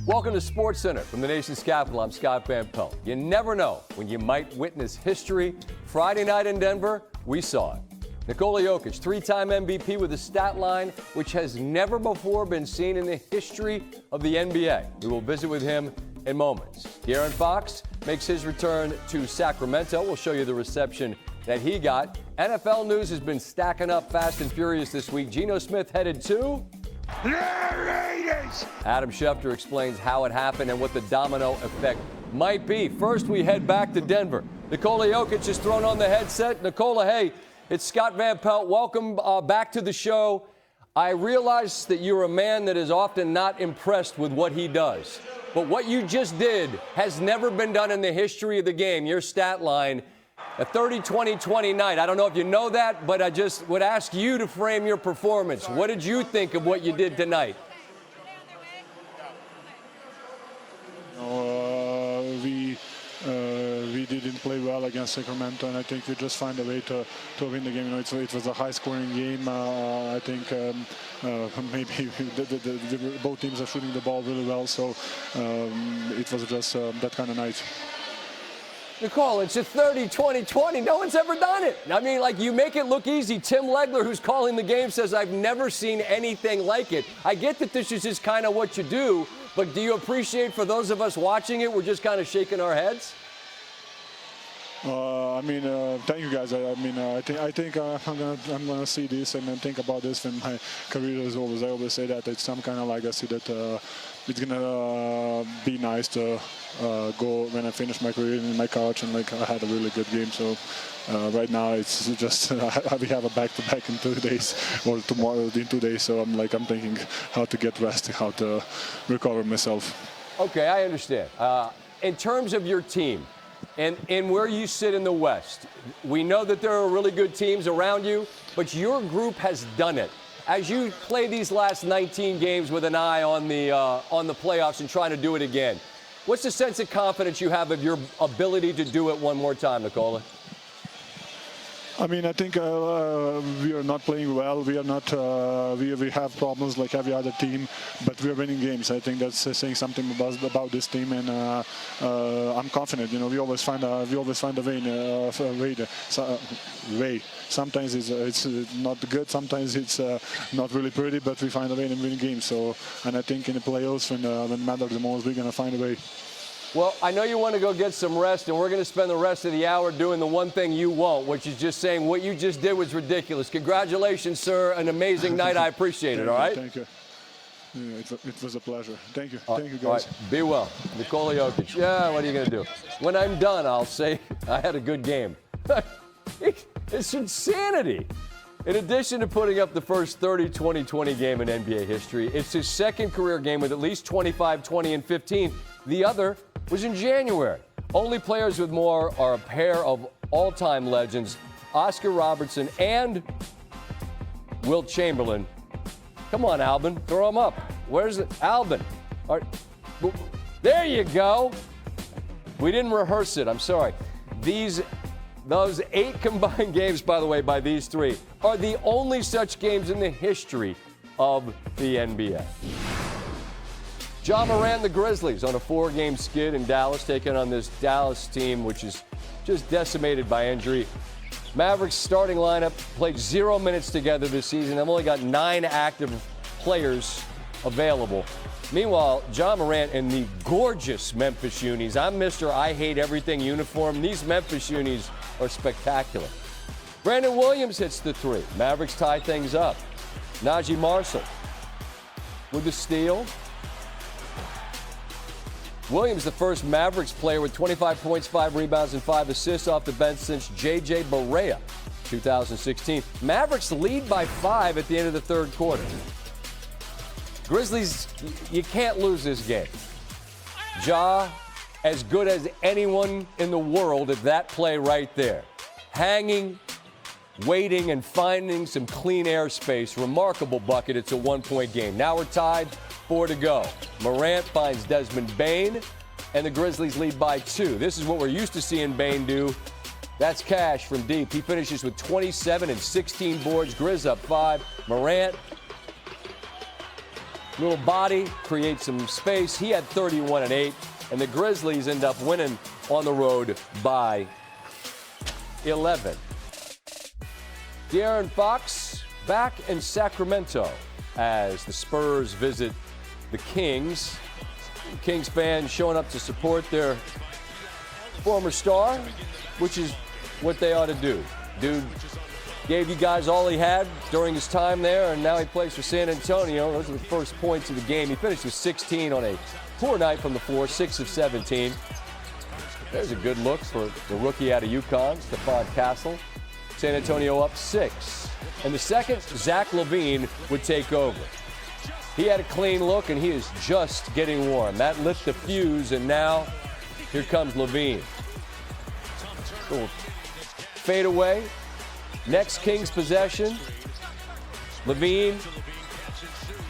Welcome to SportsCenter from the nation's capital. I'm Scott Van Pelt. You never know when you might witness history. Friday night in Denver, we saw it. Nikola Jokic, three-time MVP with a stat line which has never before been seen in the history of the NBA. We will visit with him in moments. De'Aaron Fox makes his return to Sacramento. We'll show you the reception that he got. NFL news has been stacking up fast and furious this week. Geno Smith headed to the Raiders. Adam Schefter explains how it happened and what the domino effect might be. First, we head back to Denver. Nikola Jokic is thrown on the headset. Nikola, hey, it's Scott Van Pelt. Welcome back to the show. I realize that you're a man that is often not impressed with what he does. But what you just did has never been done in the history of the game. Your stat line, a 30-20-20 night. I don't know if you know that, but I just would ask you to frame your performance. What did you think of what you did tonight? We didn't play well against Sacramento, and I think we just find a way to win the game. You know, it was a high-scoring game. I think maybe both teams are shooting the ball really well, so it was just that kind of night. Nicole, it's a 30-20-20. No one's ever done it. I mean, like, you make it look easy. Tim Legler, who's calling the game, says, I've never seen anything like it. I get that this is just kind of what you do, but do you appreciate, for those of us watching it, we're just kind of shaking our heads? Thank you guys. I think I'm gonna see this and then think about this when my career is over. I always say that it's some kind of legacy that it's gonna be nice to go when I finish my career in my couch and like I had a really good game. So right now it's just we have a back-to-back in 2 days or tomorrow in 2 days. So I'm thinking how to get rest, how to recover myself. Okay, I understand. In terms of your team. And where you sit in the West, we know that there are really good teams around you, but your group has done it. As you play these last 19 games with an eye on the playoffs and trying to do it again, what's the sense of confidence you have of your ability to do it one more time, Nikola? I think we are not playing well. We are not. We have problems like every other team, but we are winning games. I think that's saying something about this team, and I'm confident. You know, we always find a way. Sometimes it's not good. Sometimes it's not really pretty, but we find a way in winning games. So, and I think in the playoffs, when it matters the most, we're gonna find a way. Well, I know you want to go get some rest, and we're going to spend the rest of the hour doing the one thing you won't, which is just saying what you just did was ridiculous. Congratulations, sir. An amazing night. I appreciate it, all right? Thank you. Yeah, it was a pleasure. Thank you. Thank you, guys. All right. Be well. Nikola Jokic. Yeah, what are you going to do? When I'm done, I'll say I had a good game. It's insanity. In addition to putting up the first 30-20-20 game in NBA history, it's his second career game with at least 25, 20, and 15. The other was in January. Only players with more are a pair of all-time legends, Oscar Robertson and Wilt Chamberlain. Come on, Albin, throw him up. Where's it? Albin. All right. There you go. We didn't rehearse it. I'm sorry. Those 8 combined games, by the way, by these 3, are the only such games in the history of the NBA. Ja Morant and the Grizzlies on a 4-game skid in Dallas, taking on this Dallas team, which is just decimated by injury. Mavericks starting lineup played 0 minutes together this season. They've only got 9 active players available. Meanwhile, Ja Morant in the gorgeous Memphis unis. I'm Mr. I Hate Everything uniform. These Memphis unis are spectacular. Brandon Williams hits the 3. Mavericks tie things up. Najee Marshall with the steal. Williams, the first Mavericks player with 25 points, 5 rebounds, and 5 assists off the bench since J.J. Barea, 2016. Mavericks lead by 5 at the end of the third quarter. Grizzlies, you can't lose this game. Ja, as good as anyone in the world at that play right there. Hanging, waiting, and finding some clean airspace. Remarkable bucket. It's a 1-point game. Now we're tied. 4 to go. Morant finds Desmond Bane, and the Grizzlies lead by 2. This is what we're used to seeing Bane do. That's cash from deep. He finishes with 27 and 16 boards. Grizz up 5. Morant Little body, create some space. He had 31 and 8, and the Grizzlies end up winning on the road by 11. De'Aaron Fox back in Sacramento as the Spurs visit the Kings. Kings fans showing up to support their former star, which is what they ought to do. Dude gave you guys all he had during his time there, and now he plays for San Antonio. Those are the first points of the game. He finished with 16 on a poor night from the floor, 6 of 17. There's a good look for the rookie out of UConn, Stephon Castle. San Antonio up 6. And the second, Zach LaVine would take over. He had a clean look, and he is just getting warm. That lit the fuse, and now here comes LaVine. Little fade away. Next Kings possession. LaVine,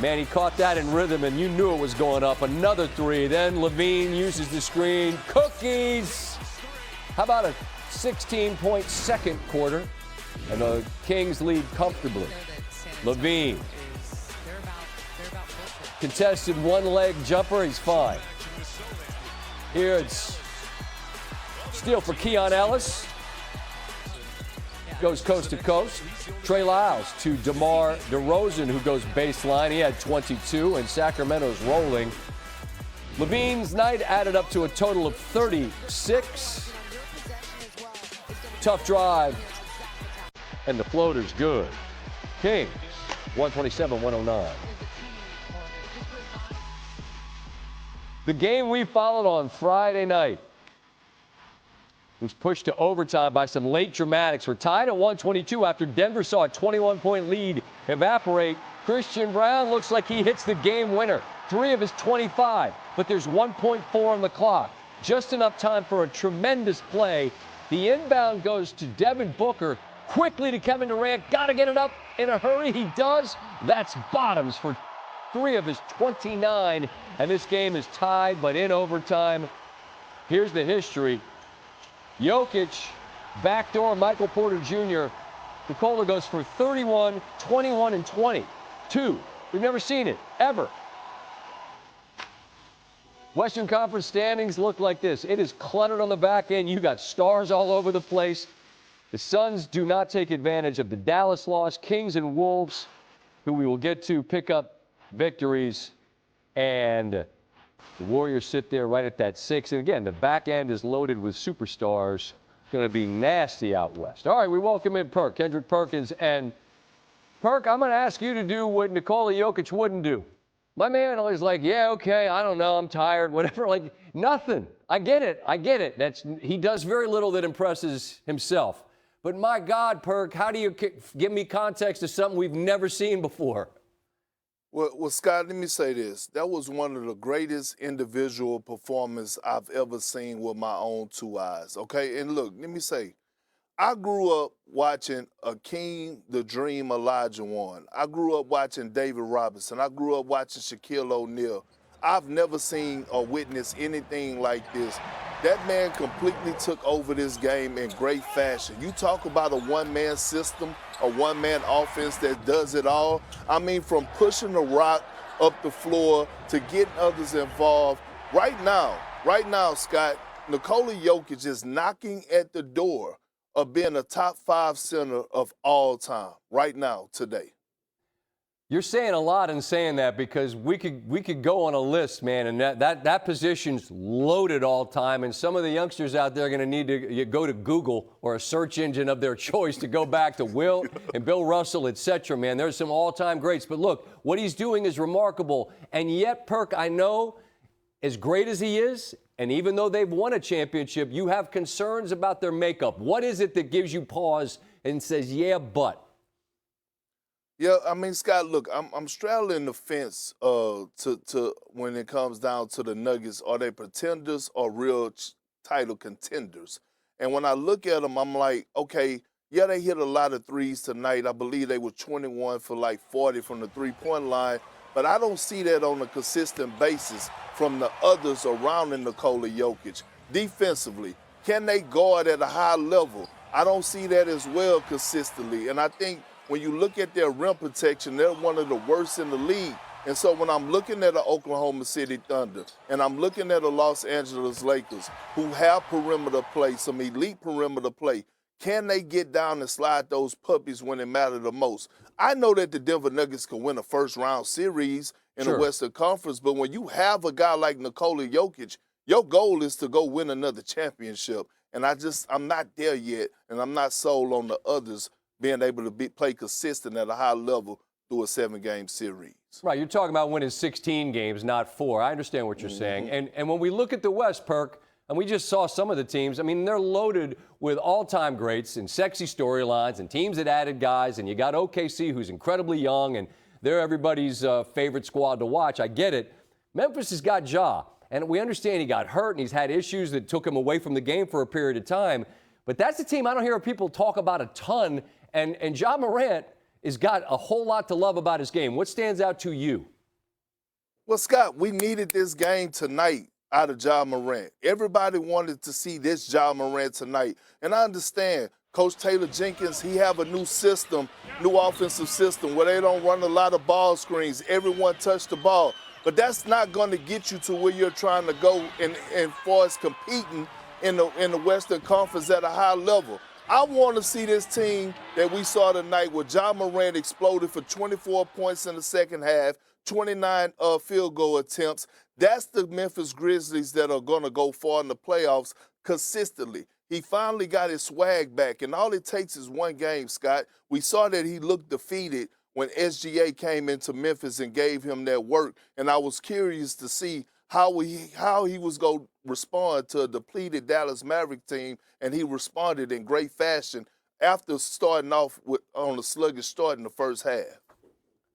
man, he caught that in rhythm, and you knew it was going up. Another three. Then LaVine uses the screen. Cookies. How about a 16-point second quarter? And the Kings lead comfortably. LaVine. Contested one-leg jumper. He's fine. Here it's steal for Keon Ellis. Goes coast to coast. Trey Lyles to DeMar DeRozan, who goes baseline. He had 22, and Sacramento's rolling. LaVine's night added up to a total of 36. Tough drive, and the floater's good. Kings, 127-109. The game we followed on Friday night was pushed to overtime by some late dramatics. We're tied at 122 after Denver saw a 21-point lead evaporate. Christian Braun looks like he hits the game winner. 3 of his 25, but there's 1.4 on the clock. Just enough time for a tremendous play. The inbound goes to Devin Booker. Quickly to Kevin Durant. Got to get it up in a hurry. He does. That's Bottoms for 3 of his 29. And this game is tied, but in overtime. Here's the history. Jokic, backdoor Michael Porter Jr. Nikola goes for 31, 21, and 22. We've never seen it, ever. Western Conference standings look like this. It is cluttered on the back end. You got stars all over the place. The Suns do not take advantage of the Dallas loss. Kings and Wolves, who we will get to, pick up victories. And the Warriors sit there right at that 6. And again, the back end is loaded with superstars. It's going to be nasty out west. All right, we welcome in Perk, Kendrick Perkins. And Perk, I'm going to ask you to do what Nikola Jokic wouldn't do. My man always like, yeah, okay, I don't know, I'm tired, whatever. Like, nothing. I get it. He does very little that impresses himself. But my God, Perk, how do you give me context to something we've never seen before? Well, Scott, let me say this. That was one of the greatest individual performances I've ever seen with my own 2 eyes, okay? And look, let me say, I grew up watching Akeem the Dream Olajuwon. I grew up watching David Robinson. I grew up watching Shaquille O'Neal. I've never seen or witnessed anything like this. That man completely took over this game in great fashion. You talk about a one-man system, a one-man offense that does it all. I mean, from pushing the rock up the floor to getting others involved. Right now, Scott, Nikola Jokic is knocking at the door of being a top 5 center of all time right now, today. You're saying a lot in saying that because we could go on a list, man, and that position's loaded all time, and some of the youngsters out there are going to need to go to Google or a search engine of their choice to go back to Will and Bill Russell, et cetera, man. There's some all-time greats. But look, what he's doing is remarkable. And yet, Perk, I know, as great as he is, and even though they've won a championship, you have concerns about their makeup. What is it that gives you pause and says, yeah, but? Yeah, I mean, Scott, look, I'm straddling the fence to when it comes down to the Nuggets. Are they pretenders or real title contenders? And when I look at them, I'm like, okay, yeah, they hit a lot of threes tonight. I believe they were 21 for like 40 from the three-point line. But I don't see that on a consistent basis from the others around Nikola Jokic. Defensively, can they guard at a high level? I don't see that as well consistently. And I think when you look at their rim protection, they're one of the worst in the league. And so when I'm looking at the Oklahoma City Thunder and I'm looking at the Los Angeles Lakers, who have perimeter play, some elite perimeter play, can they get down and slide those puppies when it matters the most? I know that the Denver Nuggets can win a first-round series in the Western Conference, but when you have a guy like Nikola Jokic, your goal is to go win another championship. And I'm not there yet, and I'm not sold on the others being able to play consistent at a high level through a 7-game series. Right, you're talking about winning 16 games, not 4. I understand what you're saying. And when we look at the West, Perk, and we just saw some of the teams, I mean, they're loaded with all-time greats and sexy storylines and teams that added guys, and you got OKC, who's incredibly young, and they're everybody's favorite squad to watch. I get it. Memphis has got Ja, and we understand he got hurt and he's had issues that took him away from the game for a period of time. But that's a team I don't hear people talk about a ton, and Ja Morant has got a whole lot to love about his game. What stands out to you? Well, Scott, we needed this game tonight out of Ja Morant. Everybody wanted to see this Ja Morant tonight. And I understand Coach Taylor Jenkins, he have a new system, new offensive system where they don't run a lot of ball screens. Everyone touch the ball. But that's not going to get you to where you're trying to go in far as competing in the Western Conference at a high level. I want to see this team that we saw tonight where Ja Morant exploded for 24 points in the second half, 29 field goal attempts. That's the Memphis Grizzlies that are going to go far in the playoffs consistently. He finally got his swag back, and all it takes is one game, Scott. We saw that he looked defeated when SGA came into Memphis and gave him that work, and I was curious to see how he was going to respond to a depleted Dallas Maverick team, and he responded in great fashion after starting off on a sluggish start in the first half.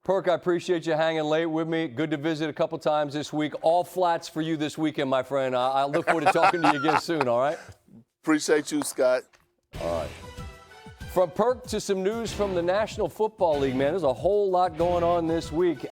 Perk, I appreciate you hanging late with me. Good to visit a couple times this week. All flats for you this weekend, my friend. I look forward to talking to you again soon, all right? Appreciate you, Scott. All right. From Perk to some news from the National Football League, man. There's a whole lot going on this week.